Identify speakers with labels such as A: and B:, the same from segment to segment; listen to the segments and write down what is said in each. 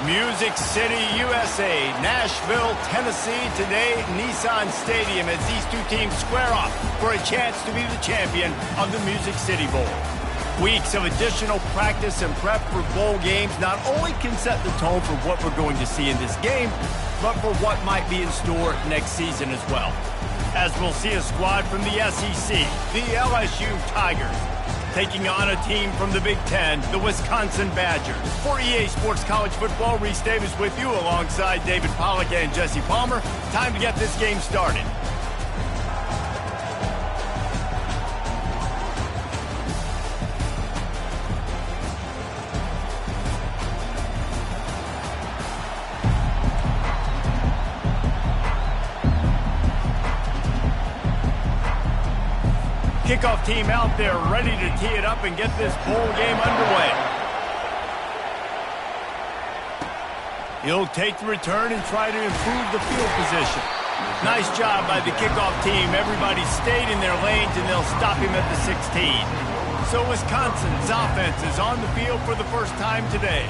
A: Music City, USA, Nashville, Tennessee, today Nissan Stadium as these two teams square off for a chance to be the champion of the Music City Bowl. Weeks of additional practice and prep for bowl games not only can set the tone for what we're going to see in this game, but for what might be in store next season as well. As we'll see a squad from the SEC, the LSU Tigers, taking on a team from the Big Ten, the Wisconsin Badgers. For EA Sports College Football, Reese Davis with you alongside David Pollack and Jesse Palmer. Time to get this game started. Kickoff team out there ready to tee it up and get this bowl game underway. He'll take the return and try to improve the field position. Nice job by the kickoff team. Everybody stayed in their lanes and they'll stop him at the 16. So Wisconsin's offense is on the field for the first time today.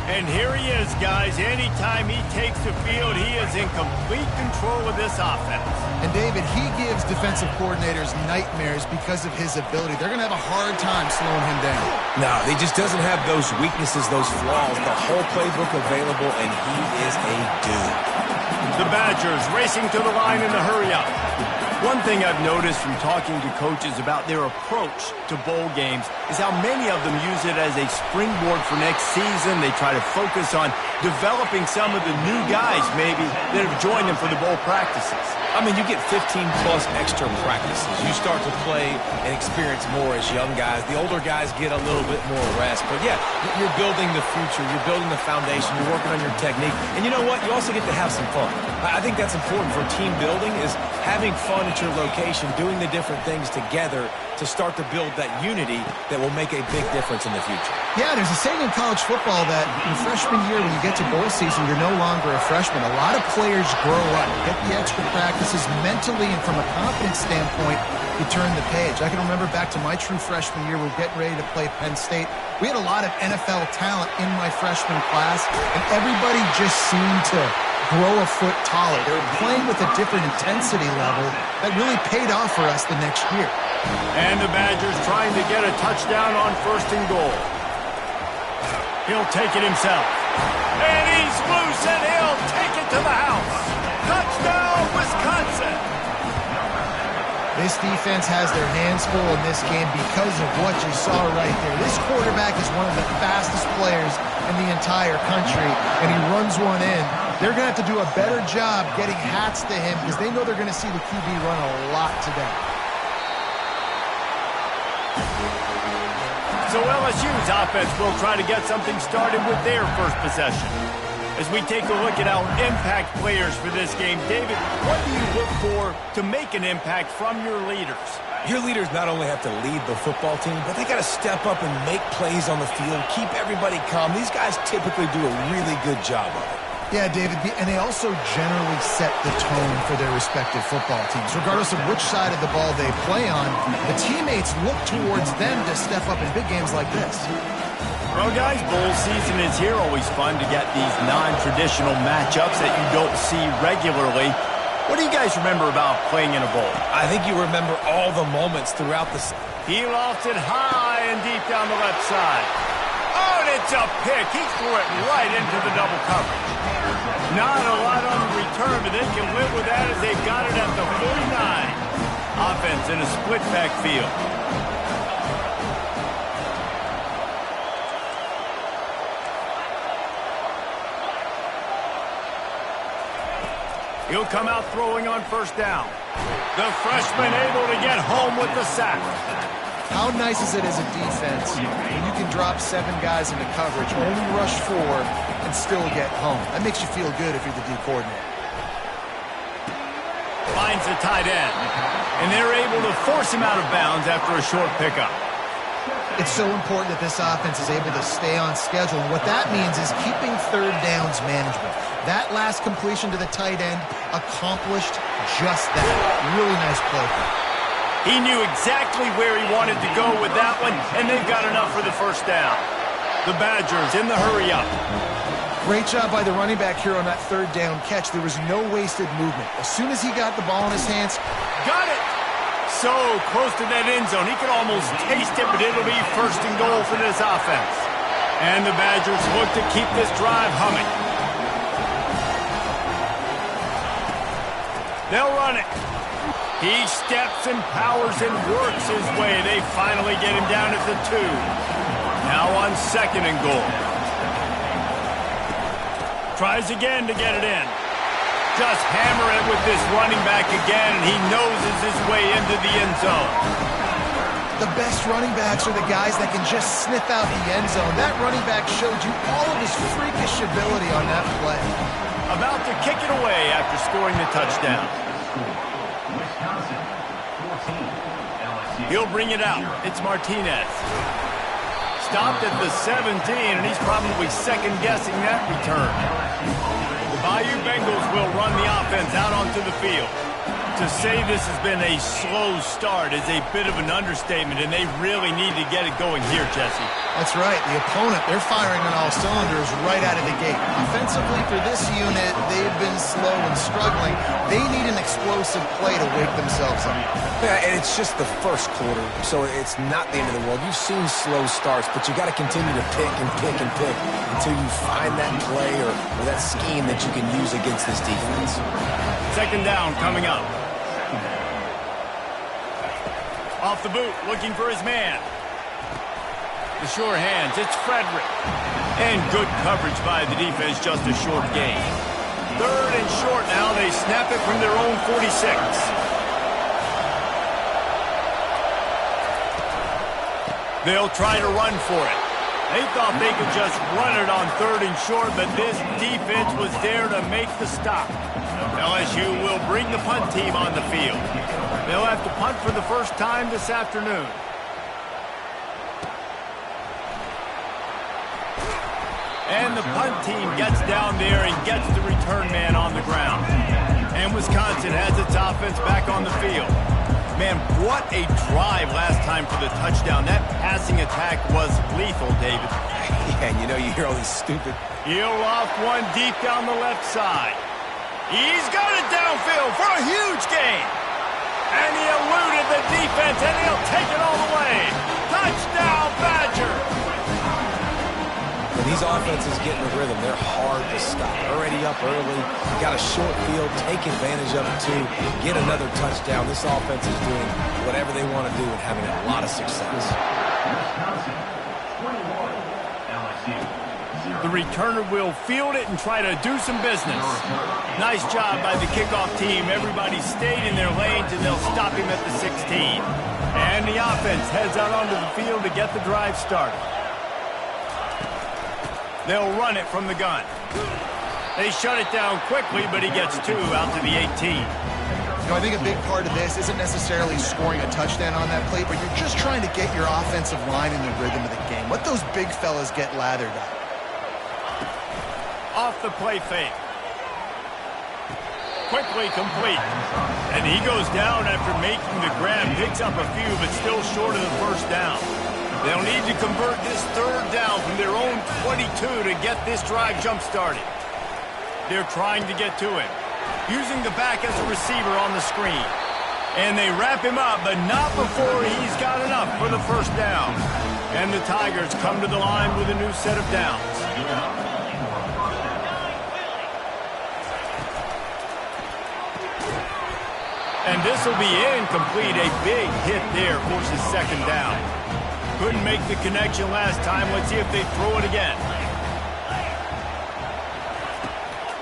A: And here he is, guys. Anytime he takes the field, he is in complete control of this offense.
B: And, David, he gives defensive coordinators nightmares because of his ability. They're going to have a hard time slowing him down.
C: No, he just doesn't have those weaknesses, those flaws, the whole playbook available, and he is a dude.
A: The Badgers racing to the line in the hurry-up. One thing I've noticed from talking to coaches about their approach to bowl games is how many of them use it as a springboard for next season. They try to focus on developing some of the new guys, maybe, that have joined them for the bowl practices.
C: I mean, you get 15-plus extra practices. You start to play and experience more as young guys. The older guys get a little bit more rest. But, yeah, you're building the future. You're building the foundation. You're working on your technique. And you know what? You also get to have some fun. I think that's important for team building is having fun at your location, doing the different things together to start to build that unity that will make a big difference in the future.
B: Yeah, there's a saying in college football that in freshman year, when you get to bowl season, you're no longer a freshman. A lot of players grow up, get the extra practices mentally, and from a confidence standpoint, you turn the page. I can remember back to my true freshman year, we were getting ready to play Penn State. We had a lot of NFL talent in my freshman class, and everybody just seemed to grow a foot taller. They were playing with a different intensity level that really paid off for us the next year.
A: And the Badgers trying to get a touchdown on 1st and goal. He'll take it himself. And he's loose, and he'll take it to the house. Touchdown, Wisconsin!
B: This defense has their hands full in this game because of what you saw right there. This quarterback is one of the fastest players in the entire country, and he runs one in. They're going to have to do a better job getting hats to him because they know they're going to see the QB run a lot today.
A: So LSU's offense will try to get something started with their first possession. As we take a look at our impact players for this game, David, what do you look for to make an impact from your leaders?
C: Your leaders not only have to lead the football team, but they got to step up and make plays on the field, keep everybody calm. These guys typically do a really good job of it.
B: Yeah, David, and they also generally set the tone for their respective football teams. Regardless of which side of the ball they play on, the teammates look towards them to step up in big games like this.
A: Well, guys, bowl season is here. Always fun to get these non-traditional matchups that you don't see regularly. What do you guys remember about playing in a bowl?
C: I think you remember all the moments throughout the...
A: He lofted high and deep down the left side. Oh, and it's a pick. He threw it right into the double coverage. Not a lot on the return, but they can live with that as they've got it at the 49. Offense in a split backfield. He'll come out throwing on first down. The freshman able to get home with the sack.
B: How nice is it as a defense when you can drop 7 guys into coverage, only rush 4, and still get home? That makes you feel good if you're the D coordinator.
A: Finds the tight end, and they're able to force him out of bounds after a short pickup.
B: It's so important that this offense is able to stay on schedule, and what that means is keeping third downs manageable. That last completion to the tight end accomplished just that. Really nice play.
A: He knew exactly where he wanted to go with that one, and they've got enough for the first down. The Badgers in the hurry-up.
B: Great job by the running back here on that third down catch. There was no wasted movement. As soon as he got the ball in his hands,
A: got it! So close to that end zone, he could almost taste it, but it'll be first and goal for this offense. And the Badgers look to keep this drive humming. They'll run it. He steps and powers and works his way. They finally get him down at the 2. Now on second and goal. Tries again to get it in. Just hammer it with this running back again, and he noses his way into the end zone.
B: The best running backs are the guys that can just sniff out the end zone. That running back showed you all of his freakish ability on that play.
A: About to kick it away after scoring the touchdown. He'll bring it out. It's Martinez. Stopped at the 17, and he's probably second-guessing that return. The Bayou Bengals will run the offense out onto the field. To say this has been a slow start is a bit of an understatement, and they really need to get it going here, Jesse.
B: That's right. The opponent, they're firing on all cylinders right out of the gate. Offensively, for this unit, they've been slow and struggling. They need an explosive play to wake themselves up.
C: Yeah, and it's just the first quarter, so it's not the end of the world. You've seen slow starts, but you got to continue to pick and pick and pick until you find that play or that scheme that you can use against this defense.
A: Second down coming up. Off the boot, looking for his man. The sure hands, it's Frederick. And good coverage by the defense, just a short gain. Third and short now, they snap it from their own 46. They'll try to run for it. They thought they could just run it on third and short, but this defense was there to make the stop. LSU will bring the punt team on the field. They'll have to punt for the first time this afternoon. And the punt team gets down there and gets the return man on the ground. And Wisconsin has its offense back on the field. Man, what a drive last time for the touchdown. That passing attack was lethal, David.
C: Yeah, and you know, you hear all these stupid...
A: He'll loft one deep down the left side. He's got it downfield for a huge gain. And he eluded the defense, and he'll take it all the way. Touchdown, Badger!
C: When these offenses get in the rhythm, they're hard to stop. Already up early, got a short field, take advantage of it too, get another touchdown. This offense is doing whatever they want to do and having a lot of success.
A: The returner will field it and try to do some business. Nice job by the kickoff team. Everybody stayed in their lanes, and they'll stop him at the 16. And the offense heads out onto the field to get the drive started. They'll run it from the gun. They shut it down quickly, but he gets 2 out to the 18.
B: You know, I think a big part of this isn't necessarily scoring a touchdown on that play, but you're just trying to get your offensive line in the rhythm of the game. Let those big fellas get lathered up.
A: Off the play fake. Quickly complete. And he goes down after making the grab. Picks up a few, but still short of the first down. They'll need to convert this third down from their own 22 to get this drive jump-started. They're trying to get to him, using the back as a receiver on the screen. And they wrap him up, but not before he's got enough for the first down. And the Tigers come to the line with a new set of downs. And this will be incomplete. A big hit there forces second down. Couldn't make the connection last time. Let's see if they throw it again.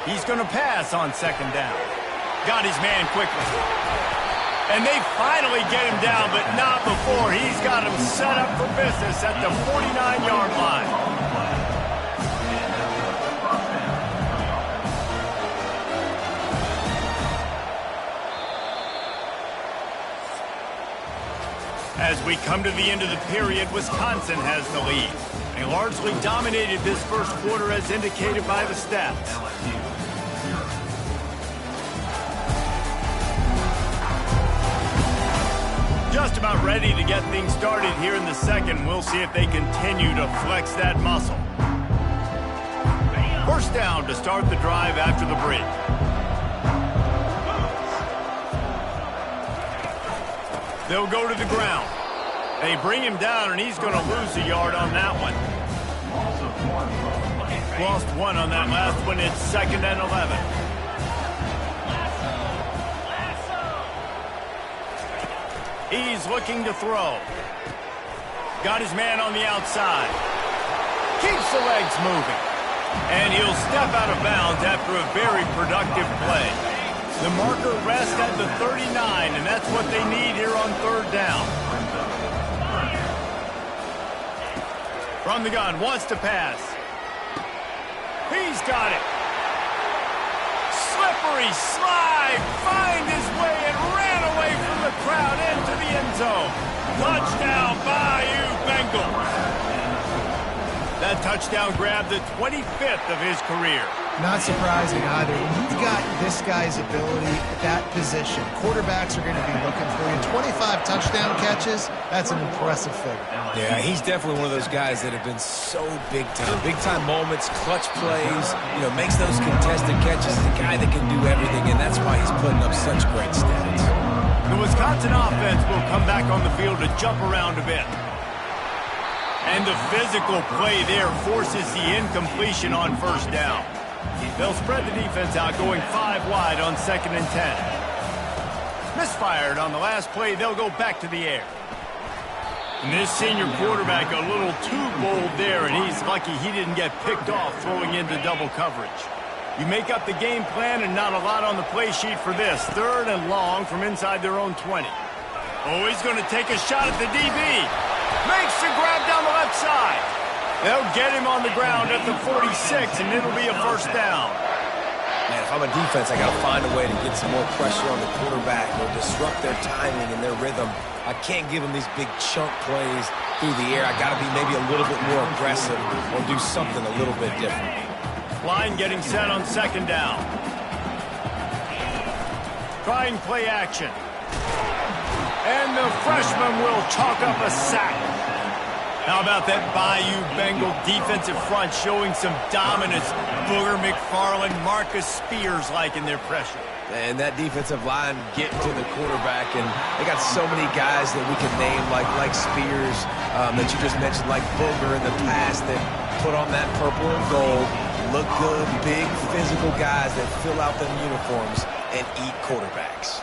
A: He's going to pass on second down. Got his man quickly. And they finally get him down, but not before he's got him set up for business at the 49-yard line. As we come to the end of the period, Wisconsin has the lead. They largely dominated this first quarter as indicated by the stats. Just about ready to get things started here in the second. We'll see if they continue to flex that muscle. First down to start the drive after the break. They'll go to the ground. They bring him down, and he's going to lose a yard on that one. Lost one on that last one. It's 2nd and 11. He's looking to throw. Got his man on the outside. Keeps the legs moving. And he'll step out of bounds after a very productive play. The marker rests at the 39, and that's what they need here on third down. From the gun, wants to pass. He's got it. Slippery slide, find his way and ran away from the crowd into the end zone. Touchdown, Bayou Bengals. That touchdown grabbed the 25th of his career.
B: Not surprising either. When you've got this guy's ability at that position, quarterbacks are going to be looking for you. 25 touchdown catches, that's an impressive figure.
C: Yeah, he's definitely one of those guys that have been so big time. Big time moments, clutch plays, makes those contested catches. He's a guy that can do everything, and that's why he's putting up such great stats.
A: The Wisconsin offense will come back on the field to jump around a bit. And the physical play there forces the incompletion on first down. They'll spread the defense out, going 5 wide on 2nd and 10. Misfired on the last play. They'll go back to the air. And this senior quarterback a little too bold there, and he's lucky he didn't get picked off throwing into double coverage. You make up the game plan, and not a lot on the play sheet for this. 3rd and long from inside their own 20. Oh, he's going to take a shot at the DB. Makes the grab down the left side. They'll get him on the ground at the 46, and it'll be a first down.
C: Man, if I'm a defense, I got to find a way to get some more pressure on the quarterback or disrupt their timing and their rhythm. I can't give them these big chunk plays through the air. I got to be maybe a little bit more aggressive or do something a little bit different.
A: Line getting set on 2nd down. Trying play action. And the freshman will chalk up a sack. How about that Bayou Bengal defensive front showing some dominance? Booger McFarland, Marcus Spears liking their pressure.
C: And that defensive line getting to the quarterback, and they got so many guys that we can name like Spears that you just mentioned, like Booger in the past that put on that purple and gold, look good, big physical guys that fill out them uniforms and eat quarterbacks.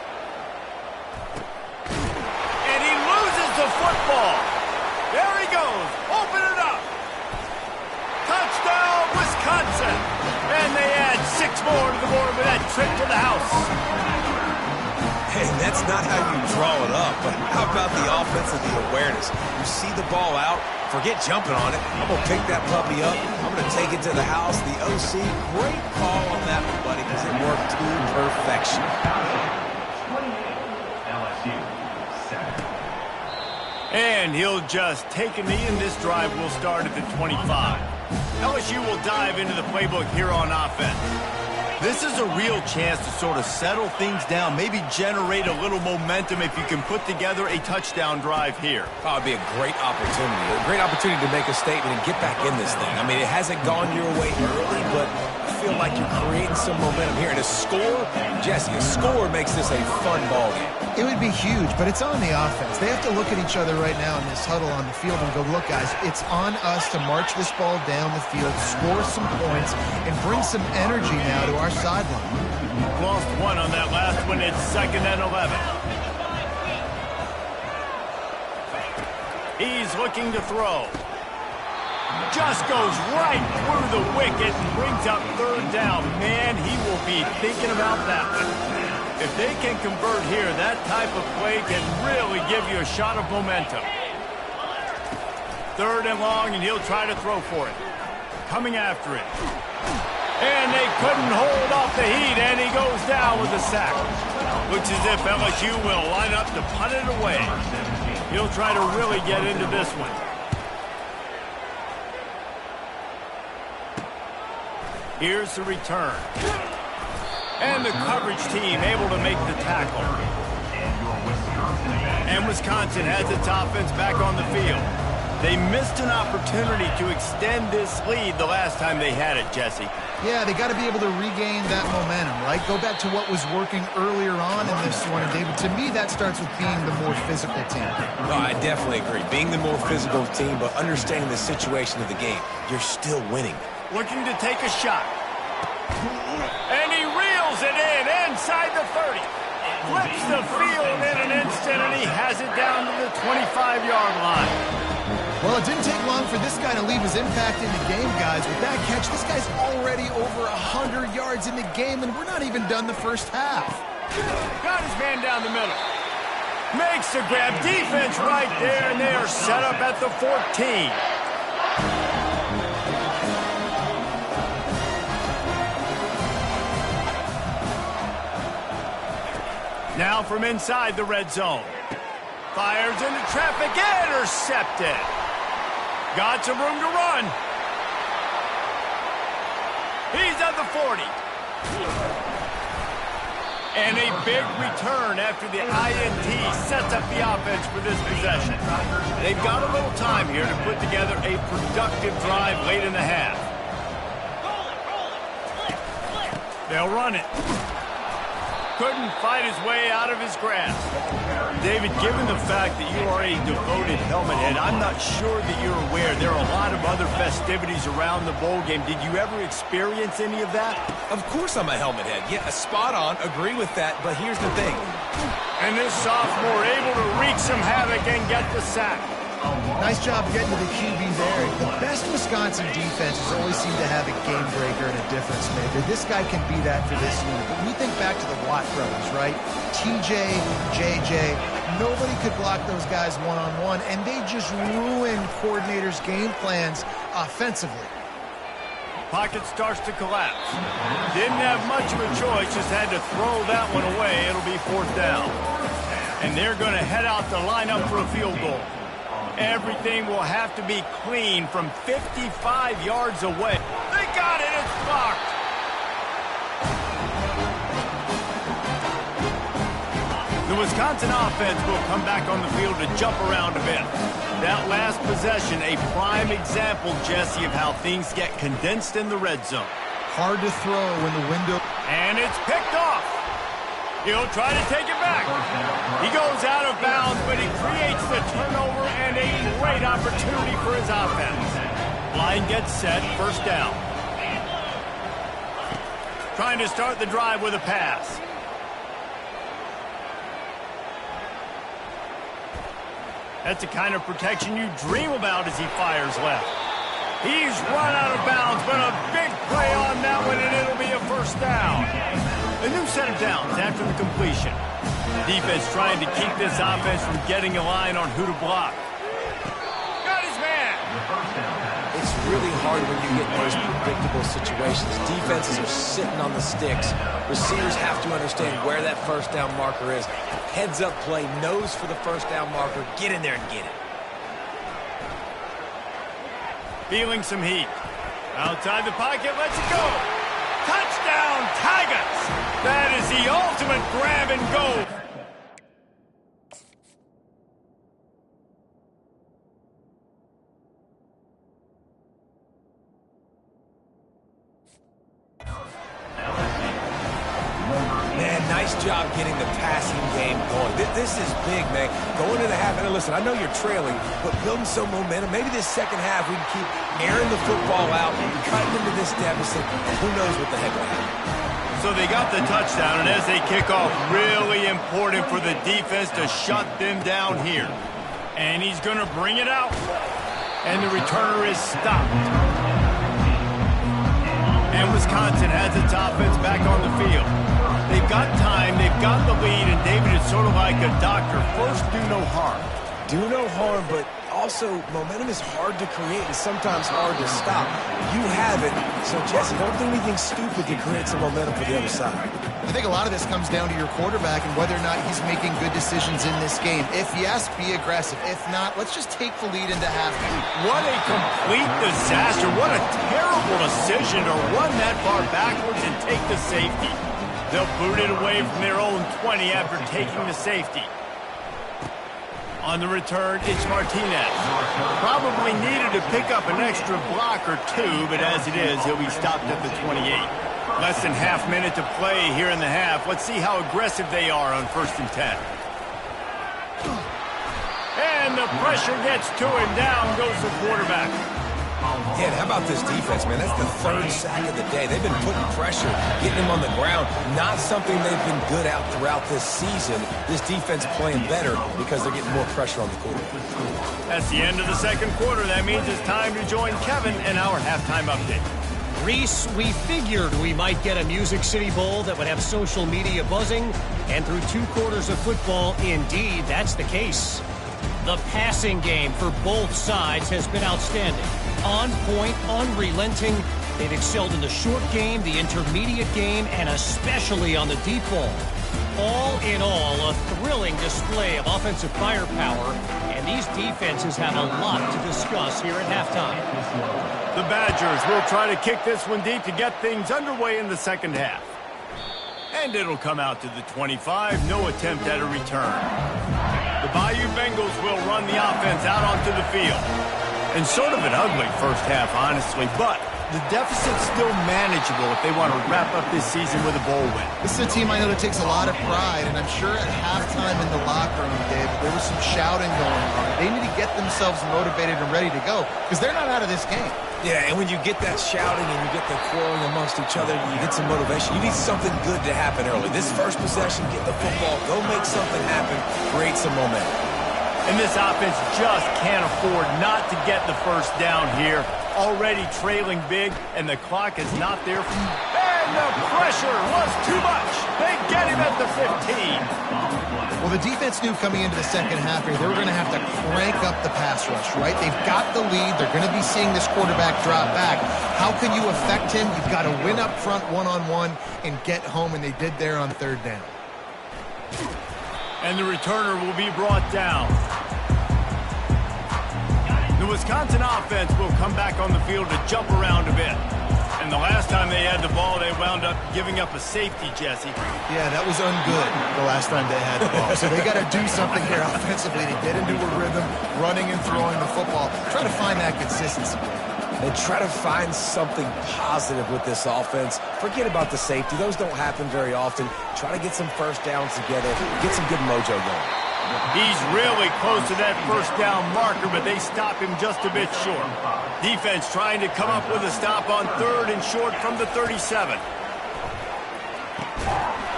A: And he loses the football. There he goes. Open it up. Touchdown, Wisconsin. And they add 6 more to the board with that trip to the house.
C: Hey, that's not how you draw it up, but how about the offense and the awareness? You see the ball out, forget jumping on it. I'm going to pick that puppy up. I'm going to take it to the house. The OC, great call on that one, buddy, because it worked to perfection.
A: And he'll just take a knee, and this drive will start at the 25. LSU will dive into the playbook here on offense. This is a real chance to sort of settle things down, maybe generate a little momentum if you can put together a touchdown drive here.
C: Probably be a great opportunity to make a statement and get back in this thing. I mean, it hasn't gone your way early, but I feel like you're creating some momentum here. And a score, Jesse, a score makes this a fun ball game.
B: It would be huge, but it's on the offense. They have to look at each other right now in this huddle on the field and go, look, guys, it's on us to march this ball down the field, score some points, and bring some energy now to our sideline.
A: Lost one on that last one. It's 2nd and 11. He's looking to throw. Just goes right through the wicket and brings up 3rd down. Man, he will be thinking about that one. If they can convert here, that type of play can really give you a shot of momentum. 3rd and long, and he'll try to throw for it. Coming after it. And they couldn't hold off the heat, and he goes down with a sack. Looks as if LSU will line up to punt it away. He'll try to really get into this one. Here's the return. And the coverage team able to make the tackle. And Wisconsin has its offense back on the field. They missed an opportunity to extend this lead the last time they had it, Jesse.
B: Yeah, they got to be able to regain that momentum, right? Go back to what was working earlier on in this one. And, David, to me, that starts with being the more physical team.
C: No, I definitely agree. Being the more physical team, but understanding the situation of the game. You're still winning.
A: Looking to take a shot. And he reels it in inside the 30. Flips the field in an instant, and he has it down to the 25-yard line.
B: Well, it didn't take long for this guy to leave his impact in the game, guys. With that catch, this guy's already over 100 yards in the game, and we're not even done the first half.
A: Got his man down the middle. Makes the grab. Defense right there, and they are set up at the 14. Now from inside the red zone. Fires into traffic, intercepted. Got some room to run. He's at the 40. And a big return after the INT sets up the offense for this possession. They've got a little time here to put together a productive drive late in the half. They'll run it. Couldn't fight his way out of his grasp. David, given the fact that you are a devoted helmet head, I'm not sure that you're aware there are a lot of other festivities around the bowl game. Did you ever experience any of that?
C: Of course I'm a helmet head. Yeah, spot on. Agree with that. But here's the thing.
A: And this sophomore able to wreak some havoc and get the sack.
B: Nice job getting to the QB there. The best Wisconsin defenses always seem to have a game breaker and a difference maker. This guy can be that for this unit. But when you think back to the Watt brothers, right? TJ, JJ, nobody could block those guys one-on-one, and they just ruin coordinators' game plans offensively.
A: Pocket starts to collapse. Didn't have much of a choice, just had to throw that one away. It'll be 4th down. And they're going to head out to line up for a field goal. Everything will have to be clean from 55 yards away. They got it. It's blocked. The Wisconsin offense will come back on the field to jump around a bit. That last possession, a prime example, Jesse, of how things get condensed in the red zone.
B: Hard to throw when the window...
A: And it's picked off. He'll try to take it back. He goes out of bounds, but he creates the turnover and a great opportunity for his offense. Line gets set, 1st down. Trying to start the drive with a pass. That's the kind of protection you dream about as he fires left. He's run out of bounds, but a big play on that one, and it'll be a 1st down. A new set of downs after the completion. Defense trying to keep this offense from getting a line on who to block. Got his man.
C: It's really hard when you get in those predictable situations. Defenses are sitting on the sticks. Receivers have to understand where that 1st down marker is. Heads up play, nose for the 1st down marker. Get in there and get it.
A: Feeling some heat. Outside the pocket, lets it go. Touchdown, Tigers! That is the ultimate grab and go.
C: Man, nice job getting the passing game going. This is big, man. Going into the half, and listen, I know you're trailing, but building some momentum. Maybe this 2nd half we can keep airing the football out, cutting into this deficit, and who knows what the heck will happen.
A: So they got the touchdown, and as they kick off, really important for the defense to shut them down here. And he's going to bring it out. And the returner is stopped. And Wisconsin has its offense back on the field. They've got time, they've got the lead, and David is sort of like a doctor. First, do no harm.
C: Do no harm, but also momentum is hard to create and sometimes hard to stop. You have it, so Jesse, don't do anything stupid to create some momentum for the other side.
B: I think a lot of this comes down to your quarterback and whether or not he's making good decisions in this game. If yes, be aggressive. If not, let's just take the lead into halftime.
A: What a complete disaster. What a terrible decision to run that far backwards and take the safety. They'll boot it away from their own 20 after taking the safety. On the return, it's Martinez. Probably needed to pick up an extra block or two, but as it is, he'll be stopped at the 28. Less than half minute to play here in the half. Let's see how aggressive they are on 1st and 10. And the pressure gets to him. Down goes the quarterback.
C: Yeah, and how about this defense, man? That's the 3rd sack of the day. They've been putting pressure, getting him on the ground. Not something they've been good at throughout this season. This defense playing better because they're getting more pressure on the quarterback.
A: That's the end of the 2nd quarter. That means it's time to join Kevin in our halftime update.
D: Reese, we figured we might get a Music City Bowl that would have social media buzzing, and through 2 quarters of football, indeed, that's the case. The passing game for both sides has been outstanding. On point, unrelenting. They've excelled in the short game, the intermediate game, and especially on the deep ball. All in all, a thrilling display of offensive firepower, and these defenses have a lot to discuss here at halftime.
A: The Badgers will try to kick this one deep to get things underway in the 2nd half. And it'll come out to the 25. No attempt at a return. The Bayou Bengals will run the offense out onto the field. And sort of an ugly 1st half, honestly, but the deficit's still manageable if they want to wrap up this season with a bowl win.
B: This is a team I know that takes a lot of pride, and I'm sure at halftime in the locker room, Dave, there was some shouting going on. They need to get themselves motivated and ready to go because they're not out of this game.
C: Yeah, and when you get that shouting and you get the quarreling amongst each other, you get some motivation. You need something good to happen early. This first possession, get the football, go make something happen, create some momentum.
A: And this offense just can't afford not to get the 1st down here. Already trailing big, and the clock is not there. And the pressure was too much. They get him at the 15.
B: Well, the defense knew coming into the 2nd half here, they were going to have to crank up the pass rush, right? They've got the lead. They're going to be seeing this quarterback drop back. How can you affect him? You've got to win up front one-on-one and get home, and they did there on 3rd down.
A: And the returner will be brought down. The Wisconsin offense will come back on the field to jump around a bit. And the last time they had the ball, they wound up giving up a safety, Jesse.
B: Yeah, that was ungood the last time they had the ball. So they got to do something here offensively to get into a rhythm, running and throwing the football. Try to find that consistency.
C: And try to find something positive with this offense. Forget about the safety. Those don't happen very often. Try to get some 1st downs together. Get some good mojo going.
A: He's really close to that 1st down marker, but they stop him just a bit short. Defense trying to come up with a stop on 3rd and short from the 37.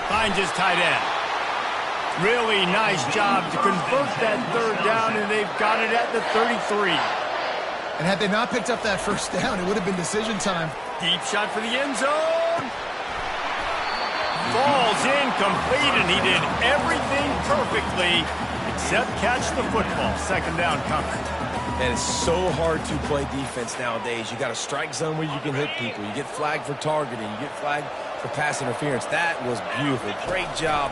A: Finds his tight end. Really nice job to convert that 3rd down, and they've got it at the 33.
B: And had they not picked up that 1st down, it would have been decision time.
A: Deep shot for the end zone. Falls incomplete, and he did everything perfectly except catch the football. 2nd down coming.
C: And it's so hard to play defense nowadays. You got a strike zone where you can hit people. You get flagged for targeting. You get flagged for pass interference. That was beautiful. Great job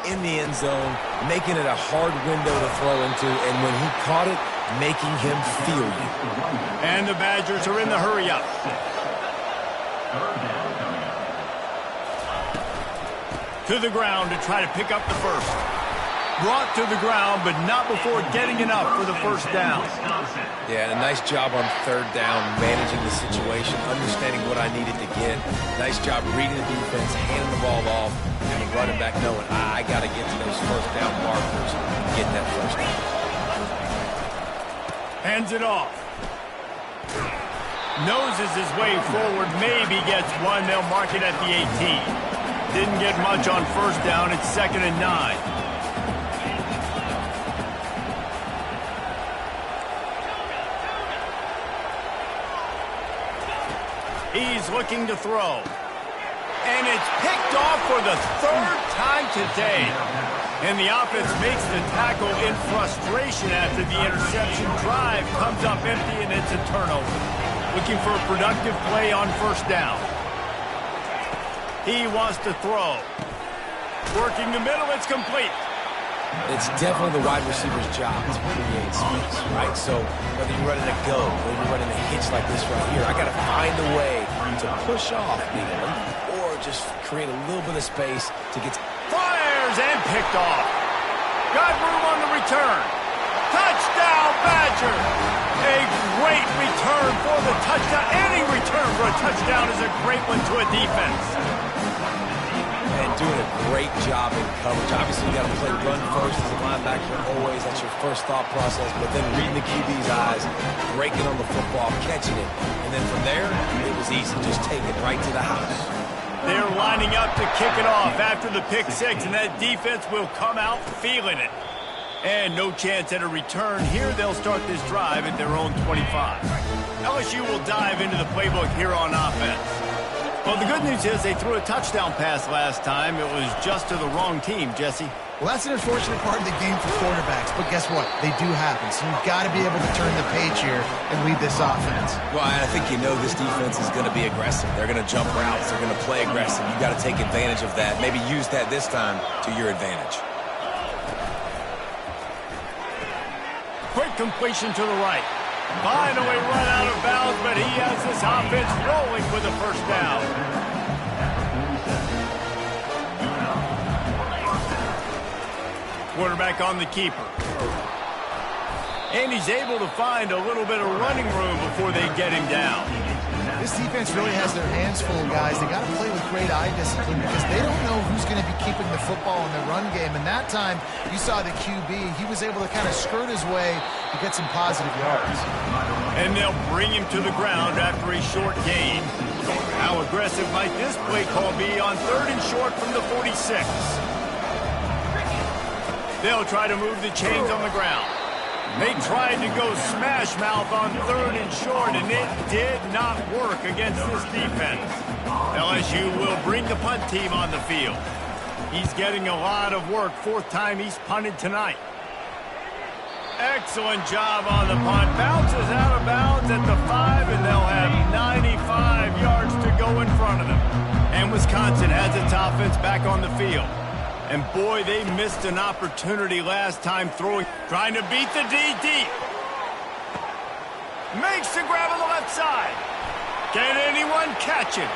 C: in the end zone, making it a hard window to throw into. And when he caught it, making him feel you.
A: And the Badgers are in the hurry-up. To the ground to try to pick up the 1st. Brought to the ground, but not before getting enough for the 1st down.
C: Yeah, and a nice job on 3rd down, managing the situation, understanding what I needed to get. Nice job reading the defense, handing the ball off, and running back knowing, I got to get to those 1st down markers and get that 1st down.
A: Hands it off. Noses his way forward, maybe gets one. They'll mark it at the 18. Didn't get much on 1st down. It's 2nd and 9. He's looking to throw. And it's picked off for the third time today. And the offense makes the tackle in frustration after the interception. Drive comes up empty, and it's a turnover. Looking for a productive play on first down. He wants to throw. Working the middle, it's complete.
C: It's definitely the wide receiver's job to create space, right? So whether you're running a go, whether you're running a hitch like this right here, I got to find a way to push off England or just create a little bit of space to get...
A: Fires and picked off. Got room on the return. Touchdown, Badger. A great return for the touchdown. Any return for a touchdown is a great one to a defense.
C: And doing a great job in coverage. Obviously, you got to play run first as a linebacker always. That's your first thought process. But then reading the QB's eyes, breaking on the football, catching it. And then from there, it was easy. Just take it right to the house.
A: They're lining up to kick it off after the pick six, and that defense will come out feeling it. And no chance at a return. Here they'll start this drive at their own 25. LSU will dive into the playbook here on offense. Well, the good news is they threw a touchdown pass last time. It was just to the wrong team, Jesse.
B: Well, that's an unfortunate part of the game for quarterbacks, but guess what? They do happen, so you've got to be able to turn the page here and lead this offense.
C: Well, I think you know this defense is going to be aggressive. They're going to jump routes. They're going to play aggressive. You've got to take advantage of that. Maybe use that this time to your advantage.
A: Quick completion to the right. Finally run out of bounds, but he has this offense rolling with a first down. Quarterback on the keeper. And he's able to find a little bit of running room before they get him down.
B: This defense really has their hands full, guys. They got to play with great eye discipline because they don't know who's going to be keeping the football in the run game. And that time, you saw the QB. He was able to kind of skirt his way to get some positive yards.
A: And they'll bring him to the ground after a short gain. How aggressive might this play call be on third and short from the 46? They'll try to move the chains on the ground. They tried to go smash mouth on third and short, and it did not work against this defense. LSU will bring the punt team on the field. He's getting a lot of work. Fourth time he's punted tonight. Excellent job on the punt. Bounces out of bounds at the 5, and they'll have 95 yards to go in front of them. And Wisconsin has its offense back on the field. And boy, they missed an opportunity last time throwing. Trying to beat the D deep. Makes the grab on the left side. Can anyone catch it?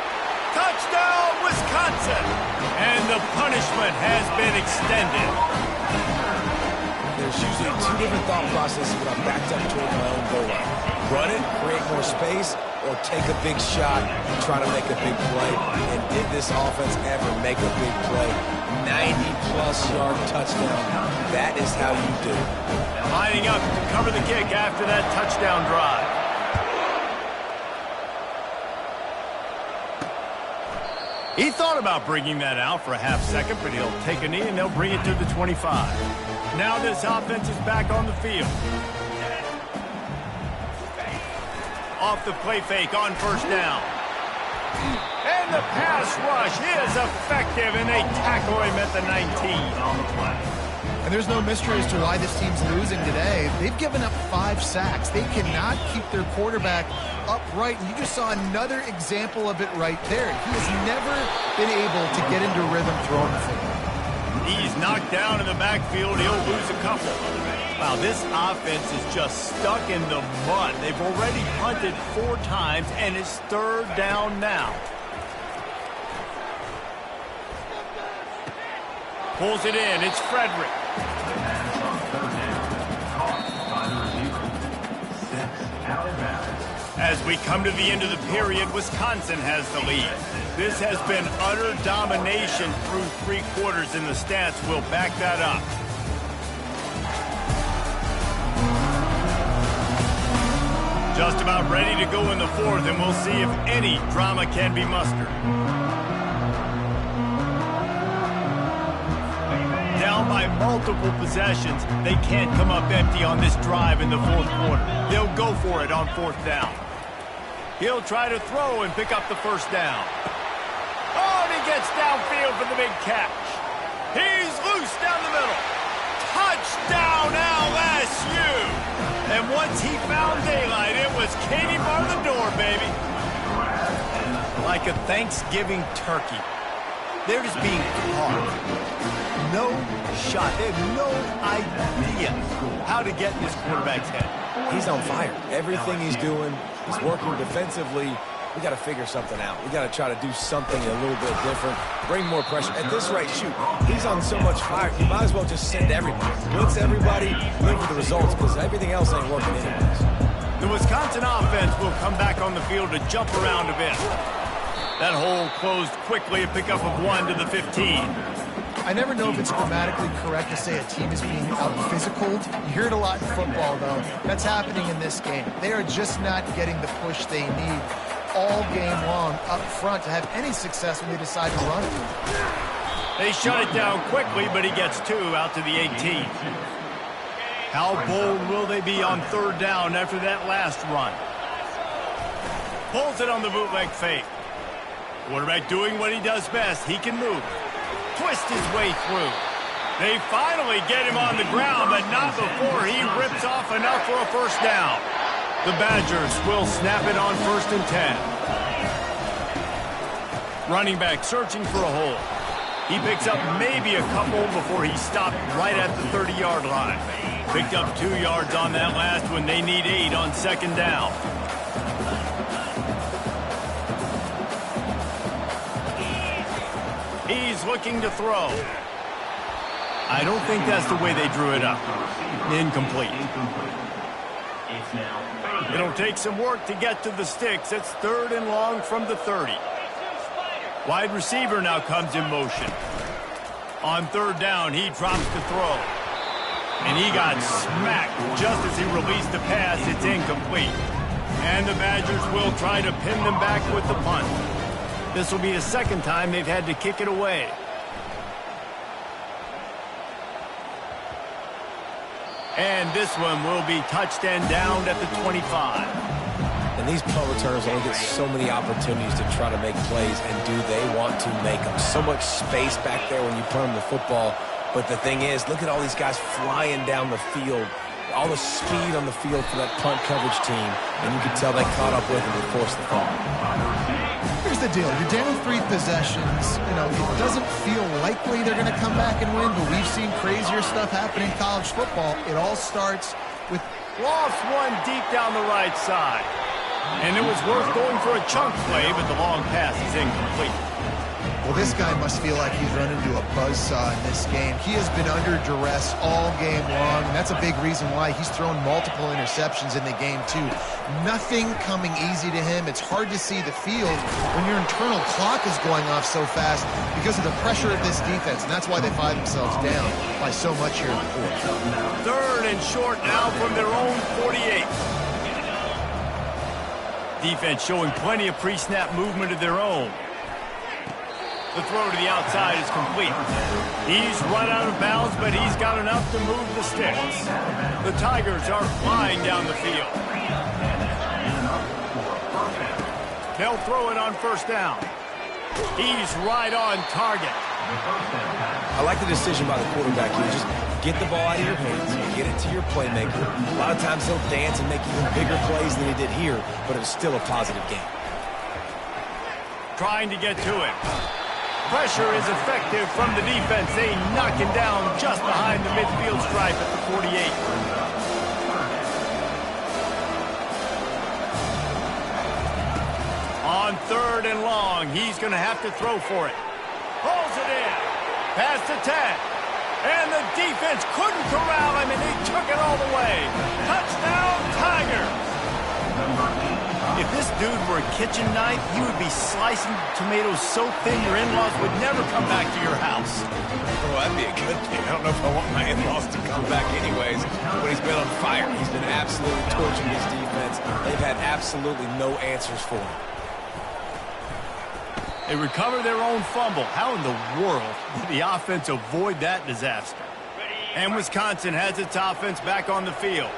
A: Touchdown, Wisconsin! And the punishment has been extended.
C: There's usually two different thought processes when I'm backed up toward my own goal line. Run it, create more space, or take a big shot and try to make a big play. And did this offense ever make a big play? 90-plus yard touchdown. That is how you do it.
A: Lining up to cover the kick after that touchdown drive. He thought about bringing that out for a half second, but he'll take a knee and they'll bring it to the 25. Now this offense is back on the field. Off the play fake on first down. And the pass rush is effective, and they tackle him at the 19.
B: And there's no mystery as to why this team's losing today. They've given up 5 sacks. They cannot keep their quarterback upright. And you just saw another example of it right there. He has never been able to get into rhythm throwing the football.
A: He's knocked down in the backfield. He'll lose a couple. Wow, this offense is just stuck in the mud. They've already punted 4 times, and it's third down now. Pulls it in. It's Frederick. As we come to the end of the period, Wisconsin has the lead. This has been utter domination through 3 quarters, and the stats will back that up. Just about ready to go in the 4th, and we'll see if any drama can be mustered. Down by multiple possessions, they can't come up empty on this drive in the 4th quarter. They'll go for it on 4th down. He'll try to throw and pick up the first down. Oh, and he gets downfield for the big catch. He's loose down the middle. Touchdown LSU! And once he found daylight, it was Katie bar the door, baby. Like a Thanksgiving turkey. They're just being caught. No shot. They have no idea how to get in this quarterback's head.
C: He's on fire. Everything he's doing, he's working defensively. We got to figure something out. We got to try to do something a little bit different, bring more pressure. At this rate, shoot, he's on so much fire. You might as well just send everybody. Blitz everybody, live with the results, because everything else ain't working anyways.
A: The Wisconsin offense will come back on the field to jump around a bit. That hole closed quickly, a pickup of 1 to the 15.
B: I never know if it's grammatically correct to say a team is being out-physicaled. You hear it a lot in football, though. That's happening in this game. They are just not getting the push they need all game long up front to have any success when they decide to run it.
A: They shut it down quickly, but he gets 2 out to the 18. How bold will they be on 3rd down after that last run? Pulls it on the bootleg fake. Quarterback doing what he does best. He can move. Twist his way through. They finally get him on the ground, but not before he rips off enough for a first down. The Badgers will snap it on 1st and 10. Running back searching for a hole. He picks up maybe a couple before he stopped right at the 30-yard line. Picked up 2 yards on that last one. They need 8 on 2nd down. He's looking to throw. I don't think that's the way they drew it up. Incomplete. It'll take some work to get to the sticks. It's 3rd and long from the 30. Wide receiver now comes in motion. On 3rd down, he drops to throw. And he got smacked just as he released the pass. It's incomplete. And the Badgers will try to pin them back with the punt. This will be the 2nd time they've had to kick it away. And this one will be touched and downed at the 25.
C: And these punt returners only get so many opportunities to try to make plays, and do they want to make them? So much space back there when you punt them the football. But the thing is, look at all these guys flying down the field. All the speed on the field for that punt coverage team. And you can tell they caught up with them and forced the fall.
B: Here's the deal. You're down 3 possessions. You know, it doesn't feel likely they're going to come back and win, but we've seen crazier stuff happen in college football. It all starts with...
A: Lost one deep down the right side. And it was worth going for a chunk play, but the long pass is incomplete.
B: Well, this guy must feel like he's run into a buzzsaw in this game. He has been under duress all game long, and that's a big reason why he's thrown multiple interceptions in the game, too. Nothing coming easy to him. It's hard to see the field when your internal clock is going off so fast because of the pressure of this defense, and that's why they find themselves down by so much here in the 4th.
A: 3rd and short now from their own 48. Defense showing plenty of pre-snap movement of their own. The throw to the outside is complete. He's run out of bounds, but he's got enough to move the sticks. The Tigers are flying down the field. They'll throw it on 1st down. He's right on target.
C: I like the decision by the quarterback here. Just get the ball out of your hands, get it to your playmaker. A lot of times he'll dance and make even bigger plays than he did here, but it was still a positive game.
A: Trying to get to it. Pressure is effective from the defense. They knock him down just behind the midfield stripe at the 48. On 3rd and long, he's going to have to throw for it. Pulls it in. Past the 10. And the defense couldn't corral him, and he took it all the way. Touchdown, Tigers. If this dude were a kitchen knife, you would be slicing tomatoes so thin your in-laws would never come back to your house.
C: Oh, that'd be a good thing. I don't know if I want my in-laws to come back anyways, but he's been on fire. He's been absolutely torching his defense. They've had absolutely no answers for him.
A: They recover their own fumble. How in the world did the offense avoid that disaster? And Wisconsin has its offense back on the field.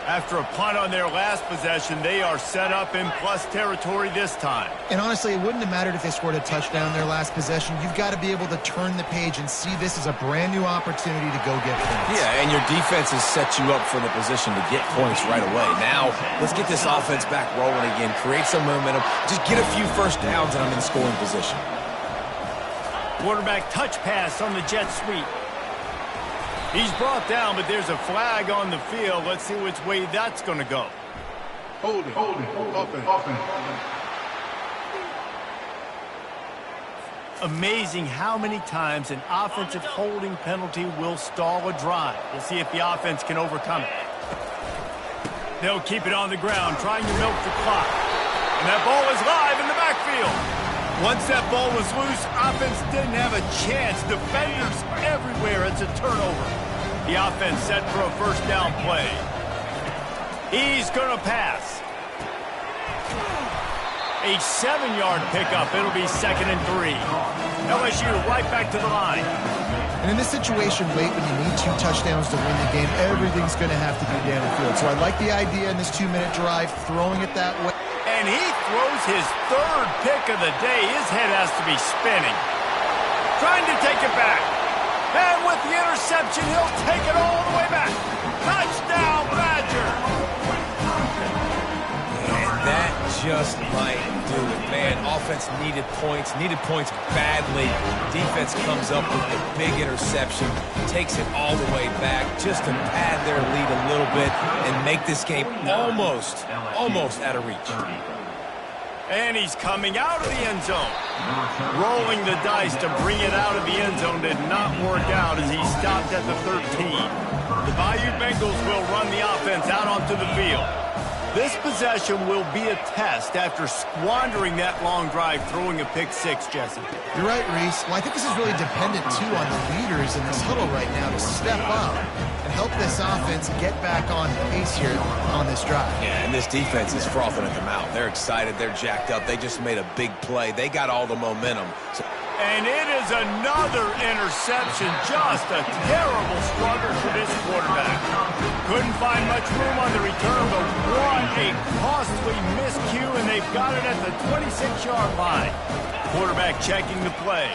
A: After a punt on their last possession, they are set up in plus territory this time.
B: And honestly, it wouldn't have mattered if they scored a touchdown their last possession. You've got to be able to turn the page and see this as a brand new opportunity to go get points.
C: Yeah, and your defense has set you up for the position to get points right away. Now, let's get this offense back rolling again, create some momentum, just get a few first downs, and I'm in scoring position.
A: Quarterback touch pass on the jet sweep. He's brought down, but there's a flag on the field. Let's see which way that's going to go.
E: Hold it, open.
A: Amazing how many times an offensive holding penalty will stall a drive. We'll see if the offense can overcome it. They'll keep it on the ground, trying to milk the clock. And that ball is live in the backfield. Once that ball was loose, offense didn't have a chance. Defenders everywhere. It's a turnover. The offense set for a first down play. He's going to pass. A 7-yard pickup. It'll be 2nd and 3. LSU right back to the line.
B: And in this situation late when you need 2 touchdowns to win the game, everything's going to have to be down the field. So I like the idea in this 2-minute drive, throwing it that way.
A: And he throws his 3rd pick of the day. His head has to be spinning. Trying to take it back. And with the interception, he'll take it all the way back. Touchdown, Badger.
C: And that just might do it. Man, offense needed points badly. Defense comes up with a big interception, takes it all the way back just to pad their lead a little bit and make this game almost out of reach.
A: And he's coming out of the end zone. Rolling the dice to bring it out of the end zone did not work out as he stopped at the 13. The Bayou Bengals will run the offense out onto the field. This possession will be a test after squandering that long drive, throwing a pick-6, Jesse.
B: You're right, Reese. Well, I think this is really dependent, too, on the leaders in this huddle right now to step up and help this offense get back on pace here on this drive.
C: Yeah, and this defense is frothing at the mouth. They're excited. They're jacked up. They just made a big play. They got all the momentum.
A: And it is another interception. Just a terrible struggle for this quarterback. Couldn't find much room on the return, but what a costly miscue, and they've got it at the 26-yard line. Quarterback checking the play.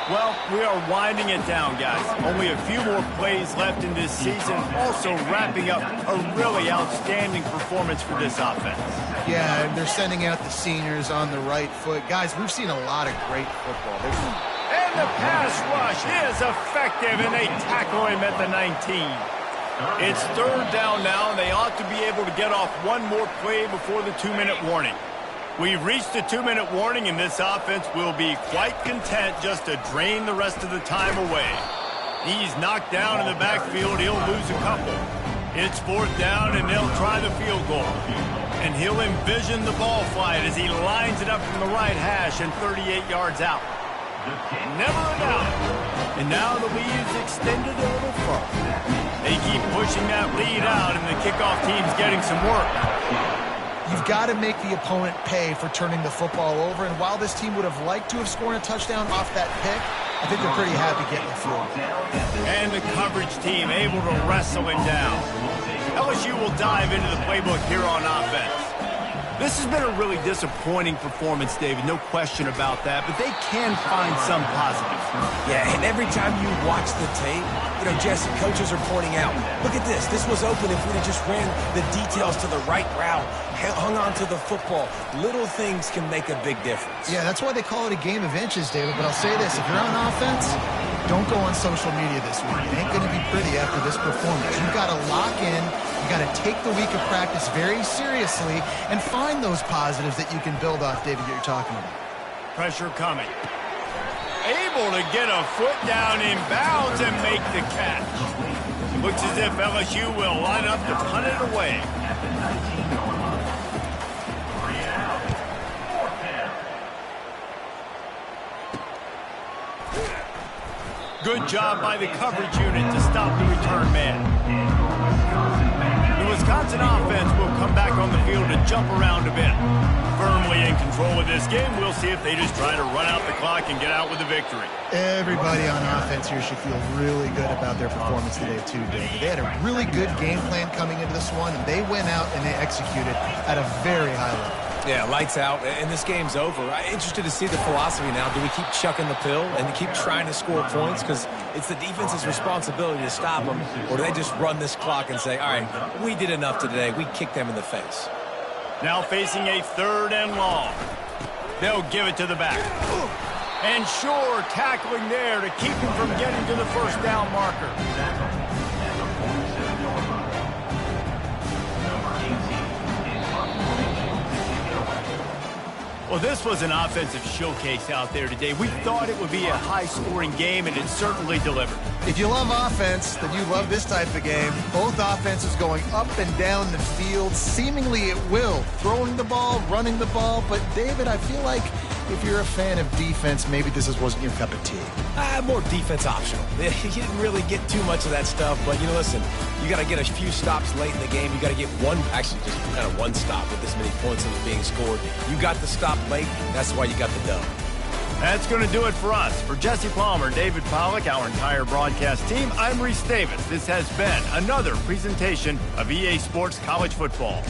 A: Well, we are winding it down, guys. Only a few more plays left in this season. Also wrapping up a really outstanding performance for this offense.
B: Yeah, and they're sending out the seniors on the right foot. Guys, we've seen a lot of great football.
A: And the pass rush is effective, and they tackle him at the 19. It's 3rd down now, and they ought to be able to get off one more play before the 2-minute warning. We've reached the 2-minute warning, and this offense will be quite content just to drain the rest of the time away. He's knocked down in the backfield. He'll lose a couple. It's 4th down, and they'll try the field goal. And he'll envision the ball flight as he lines it up from the right hash and 38 yards out. Never a doubt. And now the lead is extended a little further. They keep pushing that lead out, and the kickoff team's getting some work.
B: You've got to make the opponent pay for turning the football over, and while this team would have liked to have scored a touchdown off that pick, I think they're pretty happy getting the field.
A: And the coverage team able to wrestle him down. LSU will dive into the playbook here on offense. This has been a really disappointing performance, David, no question about that, but they can find some positives.
C: Yeah, and every time you watch the tape, Jesse, coaches are pointing out, look at this. This was open if we'd have just ran the details to the right route, hung on to the football. Little things can make a big difference.
B: Yeah, that's why they call it a game of inches, David, but I'll say this. If you're on offense, don't go on social media this week. It ain't going to be pretty after this performance. You've got to lock in. You've got to take the week of practice very seriously and find those positives that you can build off, David, that you're talking about.
A: Pressure coming. Able to get a foot down in bounds and make the catch. Looks as if LSU will line up to punt it away. Good job by the coverage unit to stop the return man. The Wisconsin offense will come back on the field to jump around a bit. Firmly in control of this game. We'll see if they just try to run out the clock. block and get out with the victory.
B: Everybody on offense here should feel really good about their performance today, too, David. They had a really good game plan coming into this one, and they went out and they executed at a very high level.
C: Yeah, lights out, and this game's over. I'm interested to see the philosophy now. Do we keep chucking the pill and keep trying to score points? Because it's the defense's responsibility to stop them. Or do they just run this clock and say, all right, we did enough today. We kicked them in the face.
A: Now facing a 3rd and long. They'll give it to the back. And sure, tackling there to keep him from getting to the first down marker. Well, this was an offensive showcase out there today. We thought it would be a high-scoring game, and it certainly delivered.
B: If you love offense, then you love this type of game. Both offenses going up and down the field, seemingly at will. Throwing the ball, running the ball. But, David, I feel like if you're a fan of defense, maybe this wasn't your cup of tea.
C: More defense optional. You didn't really get too much of that stuff, but, listen, you got to get a few stops late in the game. You got to get just kind of one stop with this many points that are being scored. You got the stop late. That's why you got the dub.
A: That's going to do it for us. For Jesse Palmer, David Pollack, our entire broadcast team, I'm Reese Davis. This has been another presentation of EA Sports College Football.